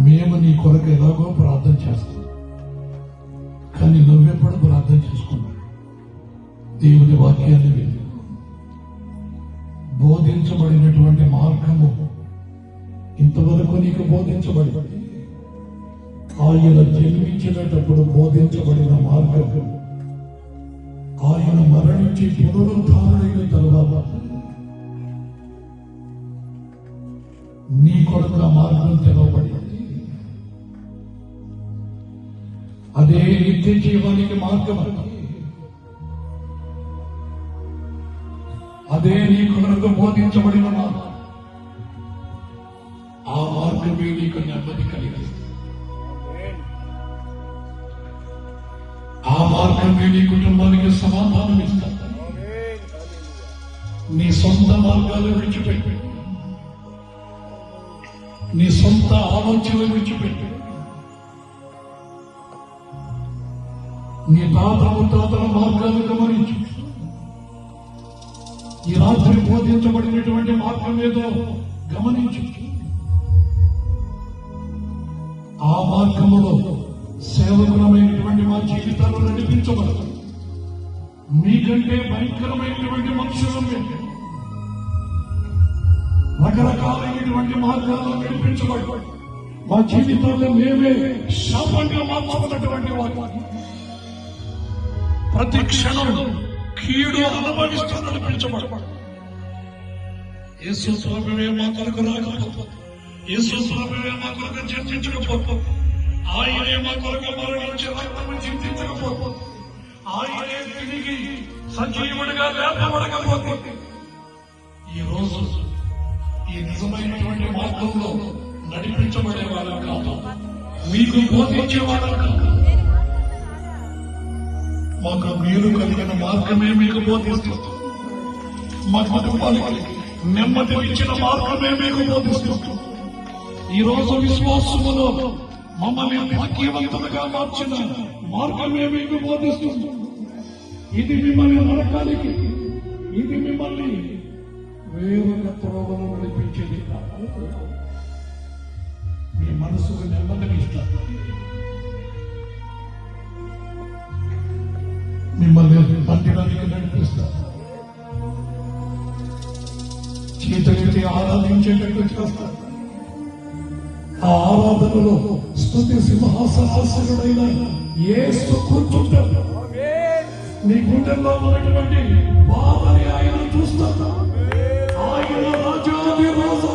మేము నీ కొరకు ఎలాగో ప్రార్థన చేస్తాం, కానీ నువ్వెప్పుడు ప్రార్థన చేసుకున్నావు? దేవుని వాక్యాన్ని విని బోధించబడినటువంటి మార్గము ఇంతవరకు నీకు బోధించబడి, ఆయన జన్మించినప్పుడు బోధించబడిన మార్గం, ఆయన మరణించి పునరుద్ధారుడైన తరువాత నీ కొరకు ఆ మార్గం తెరవబడింది. అదే నిత్య జీవానికి మార్గం, అదే నీ కొరకు బోధించబడిన మార్గం. ఆ మార్గమే నీకు నెమ్మది కలిగిస్తుంది. ఆ మార్గమే నీ కుటుంబానికి సమాధానం ఇస్తుంది. నీ సొంత మార్గాలు విడిచిపెట్టి, నీ సొంత ఆలోచనలు విడిచిపెట్టి, నీ తాతల మార్గాలు గమనించు. ఈ రాత్రి బోధించబడినటువంటి మార్గం ఏదో గమనించు. ఆ మార్గములో సేవకులమైనటువంటి మా జీవితాలు నడిపించబడదు. మీకంటే భయంకరమైనటువంటి మనుషులు రకరకాలైనటువంటి మార్గాల్లో నడిపించబడి మా జీవితాల్లో మేమే శాపంగా మార్చుకున్నటువంటి వారు, ప్రతి క్షణం కీడు అనుభవిస్తూ నడిపించబడతాడు. యేసు స్వామివే మా కొరకు రాకపోతే, యేసు స్వామివే మా కొరకు చర్చించకపోతే, ఆయనే మా కొరకు మరణించి రక్తము చింతించకపోతే, ఆయనే తిరిగి సజీవుడిగా లేపబడకపోతే, ఈ రోజు ఈ నిజమైనటువంటి మార్గంలో నడిపించబడే వాళ్ళం కాదు, మీకు బోధించే వాళ్ళం కాదు. మాకు మీరు కలిగిన మార్గమే మీకు బోధిస్తుంది. మా కుటుంబానికి నెమ్మది ఇచ్చిన మార్గమే మీకు బోధిస్తుంది. ఈ రోజు విశ్వాసములో మమ్మల్ని భాగ్యవంతులుగా మార్చిన మార్గమే మీకు బోధిస్తుంది. ఇది మిమ్మల్ని నరకానికి, ఇది మిమ్మల్ని వేరొక త్రోవను నడిపించేది కాదు. మీ మనసుకు నెమ్మదిని ఇస్తారు. మిమ్మల్ని మందిరానికి నడిపిస్తారు. చేతులెత్తి ఆరాధించేటట్టు చేస్తారు. ఆ ఆరాధనలో స్తుతి సింహాసనాసనుడైన యేసు కూర్చుంటారు. నీ గుండెల్లో ఉన్నటువంటి బాధని ఆయన చూస్తారు. ఆయన రాజాది రాజు,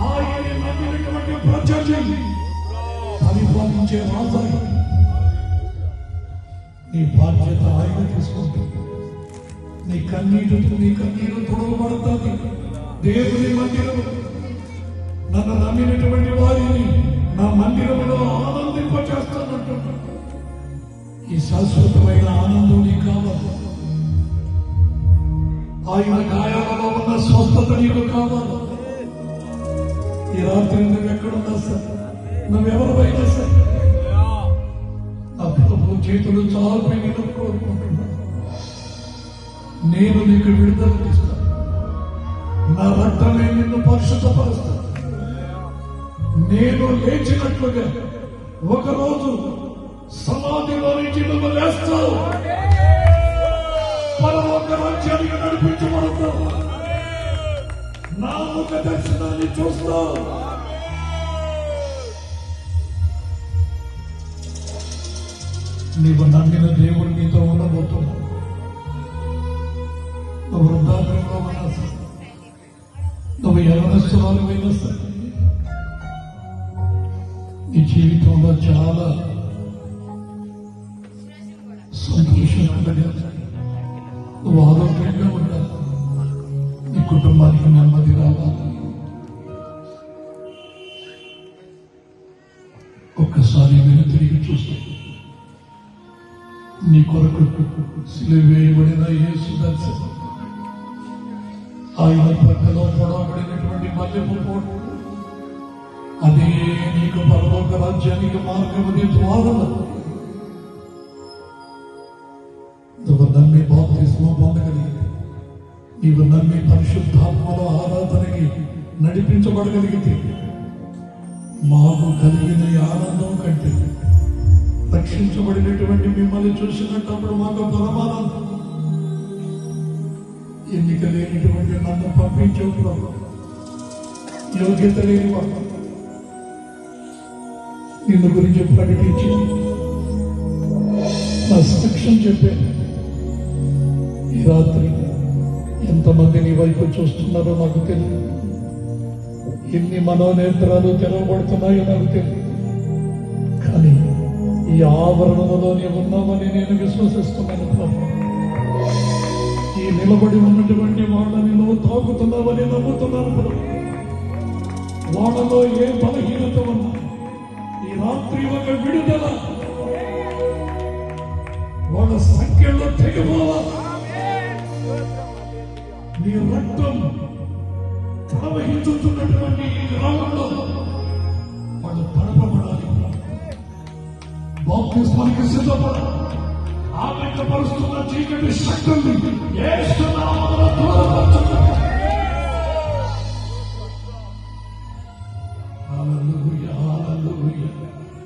ఆయన నమ్మినటువంటి ప్రజల్ని పరిపాలించే రాజు. నీ బాధ్యత ఆయన తీసుకుంటుంది. నీ కన్నీరు తొడవబడుతుంది. దేవుని మందిరం, నన్ను నమ్మినటువంటి వారిని నా మందిరంలో ఆనందింపచేస్తానంటున్నాడు. ఈ శాశ్వతమైన ఆనందం నీకు కావాలి. ఆయన గాయాలలో ఉన్న స్వస్థత నీకు కావాలి. ఈ రాత్రి నువ్వు ఎక్కడున్నా సార్, నువ్వెవరిపైనా సార్, నా ప్రభు చేతులు చాలుపై నేను కోరుకుంటున్నాను. నేను నీకు విడుదల ఇస్తాను. నా రక్తమే నిన్ను పరిశుద్ధపరుస్తాను. నేను లేచినట్లుగా ఒకరోజు సమాధిలో నుంచి నువ్వు లేస్తావు. పరలోక రాజ్యానికి నడిపించబడతావు. నా ముఖ దర్శనాన్ని చూస్తావు. నీవు నమ్మిన దేవుడు నీతో ఉండబోతున్నావు. నువ్వు వృద్ధాప్యంలో ఉన్నా సరే, నువ్వు యవనస్తురాలు అయినా సరే, నీ జీవితంలో చాలా సంతోషంగా నువ్వు ఆరోగ్యంగా ఉండాలి. నీ కుటుంబానికి నెమ్మది రావాలి. ఒక్కసారి నేను తిరిగి చూస్తే నీ కొరకు సిలువ వేయబడిన యేసు దర్శనం, ఆయన పక్కలో పొడవబడినటువంటి మల్లెపు పోటు, అదే నీకు పరలోక రాజ్యానికి మార్గమది ద్వారం. నువ్వు నమ్మి బాప్తిస్మం పొందగలిగితే, నీవు నమ్మి పరిశుద్ధాత్మలో ఆరాధనకి నడిపించబడగలిగితే, మాకు కలిగిన ఈ ఆనందం కంటే రక్షించబడినటువంటి మిమ్మల్ని చూసినప్పుడు మాకు పరమానందం. ఎన్నిక లేనిటువంటి నన్ను పంపించే యోగ్యత లేని వాడు నిన్ను గురించి ప్రకటించి నా సాక్ష్యం చెప్పాను. ఈ రాత్రి ఎంతమంది నీ వైపు చూస్తున్నారో నాకు తెలియదు. ఎన్ని మనోనేత్రాలు తెరవబడుతున్నాయో నాకు తెలియదు. కానీ ఈ ఆవరణలోనే ఉన్నామని నేను విశ్వసిస్తున్నాను ప్రభు. ఈ నిలబడి ఉన్నటువంటి వాళ్ళని నువ్వు తాకుతున్నావని నమ్ముతున్నాను ప్రభు. వాళ్ళలో ఏ బలహీనత ఉన్నా ఈ రాత్రి ఒక విడుదల, వాళ్ళ సంఖ్యలో తెగిపోవాలి. నీ రక్తం ప్రవహించుతున్నటువంటి ఈ గ్రామంలో వాళ్ళు తడపబడాలి. బాప్తిస్మానికి సిద్ధపడాలి. ఆటంకపరుస్తున్న చీకటి శక్తుల్ని యేసు నామములో